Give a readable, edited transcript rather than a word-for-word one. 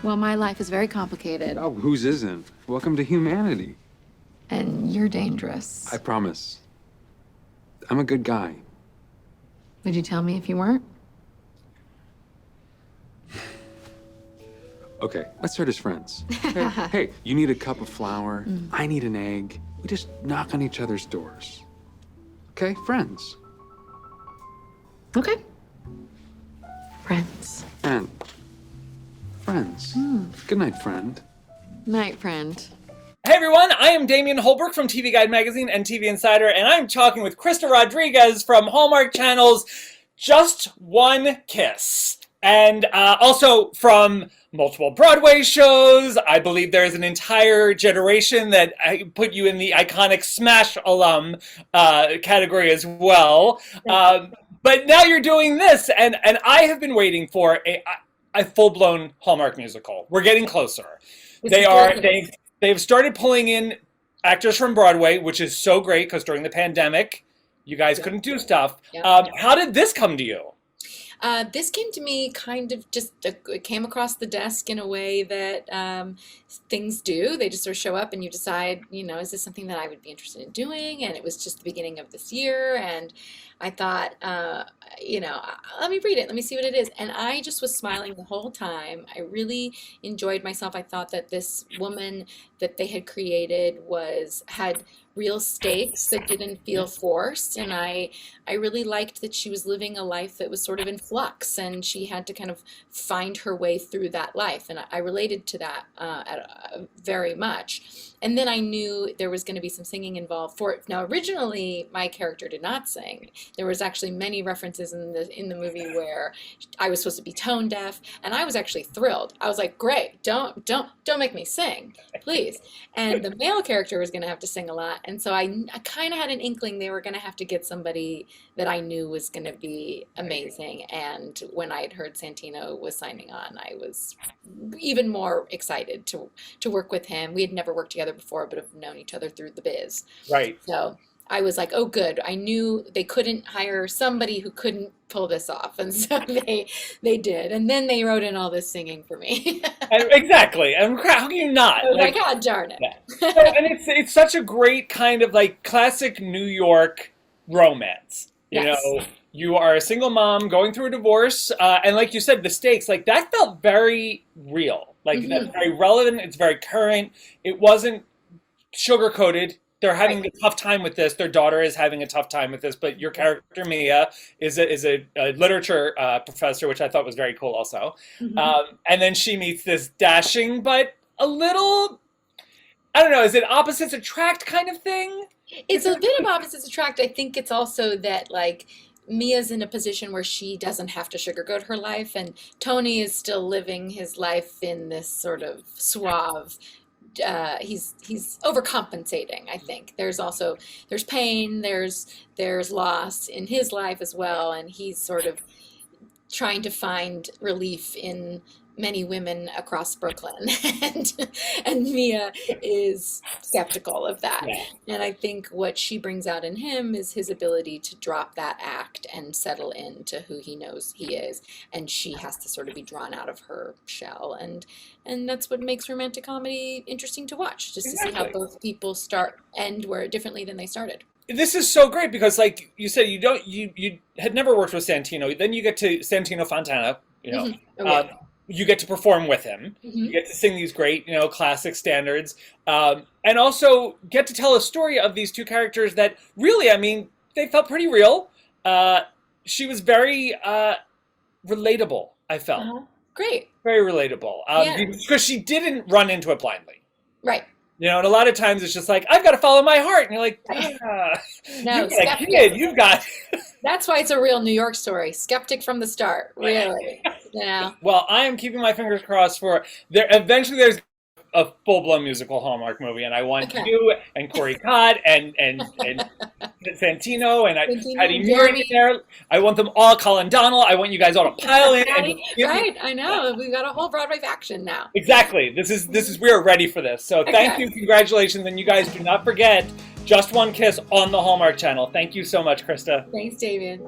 Well, my life is very complicated. Oh, whose isn't? Welcome to humanity. And you're dangerous. I promise. I'm a good guy. Would you tell me if you weren't? Okay, let's start as friends. Hey, you need a cup of flour. I need an egg. We just knock on each other's doors. Okay, friends. Okay. Friends. And friends. Good night, friend. Night, friend. Hey everyone, I am Damian Holbrook from TV Guide Magazine and TV Insider, and I'm talking with Krysta Rodriguez from Hallmark Channel's Just One Kiss. And also from multiple Broadway shows. I believe there's an entire generation that I put you in the iconic Smash alum category as well. But now you're doing this, and I have been waiting for a full-blown Hallmark musical. We're getting closer. They've started pulling in actors from Broadway, which is so great because during the pandemic, you guys couldn't do stuff. How did this come to you? This came to me kind of just, it came across the desk in a way that things do. They just sort of show up and you decide, you know, is this something that I would be interested in doing? And it was just the beginning of this year. And I thought, you know, let me read it. Let me see what it is. And I just was smiling the whole time. I really enjoyed myself. I thought that this woman that they had created had real stakes that didn't feel forced, and I really liked that she was living a life that was sort of in flux, and she had to kind of find her way through that life, and I related to that very much. And then I knew there was going to be some singing involved for it. Now, originally, my character did not sing. There was actually many references in the movie where I was supposed to be tone deaf, and I was actually thrilled. I was like, great, don't make me sing, please. And the male character was going to have to sing a lot, and so I kind of had an inkling they were going to have to get somebody that I knew was going to be amazing. And when I had heard Santino was signing on, I was even more excited to work with him. We had never worked together before, but have known each other through the biz. Right. So I was like, oh, good. I knew they couldn't hire somebody who couldn't pull this off. And so they did. And then they wrote in all this singing for me. Exactly. And how can you not? I was like, God darn it. Yeah. And it's such a great kind of like classic New York romance. You know, you are a single mom going through a divorce. And like you said, the stakes, like that felt very real. Like that's very relevant. It's very current. It wasn't sugar-coated. They're having a tough time with this. Their daughter is having a tough time with this. But your character, Mia, is a literature professor, which I thought was very cool also. And then she meets this dashing, but a little, I don't know, is it opposites attract kind of thing? It's a bit of opposites attract. I think it's also that, like, Mia's in a position where she doesn't have to sugarcoat her life, and Tony is still living his life in this sort of suave, he's overcompensating. I think there's pain, there's loss in his life as well, and he's sort of trying to find relief in many women across Brooklyn, and Mia is skeptical of that. And I think what she brings out in him is his ability to drop that act and settle into who he knows he is, and she has to sort of be drawn out of her shell, and that's what makes romantic comedy interesting to watch, just to see how both people end where differently than they started. This is so great because, like you said, you had never worked with Santino. Then you get to Santino Fontana, you know. You get to perform with him. You get to sing these great, you know, classic standards, and also get to tell a story of these two characters that really, I mean, they felt pretty real. She was very relatable, I felt. Great. Very relatable. Because she didn't run into it blindly. Right. You know, and a lot of times it's just like, I've got to follow my heart. And you're like, no, you've got a kid, you've got... That's why it's a real New York story. Skeptic from the start, really. Yeah. Well, I am keeping my fingers crossed for there. Eventually, there's a full-blown musical Hallmark movie, and I want you and Corey Cott and Santino and Patty Murray there. I want them all. Colin Donnell. I want you guys all to pile in. Right. I know. We've got a whole Broadway faction now. Exactly. This is we are ready for this. So thank you, congratulations, and you guys do not forget Just One Kiss on the Hallmark Channel. Thank you so much, Krysta. Thanks, David.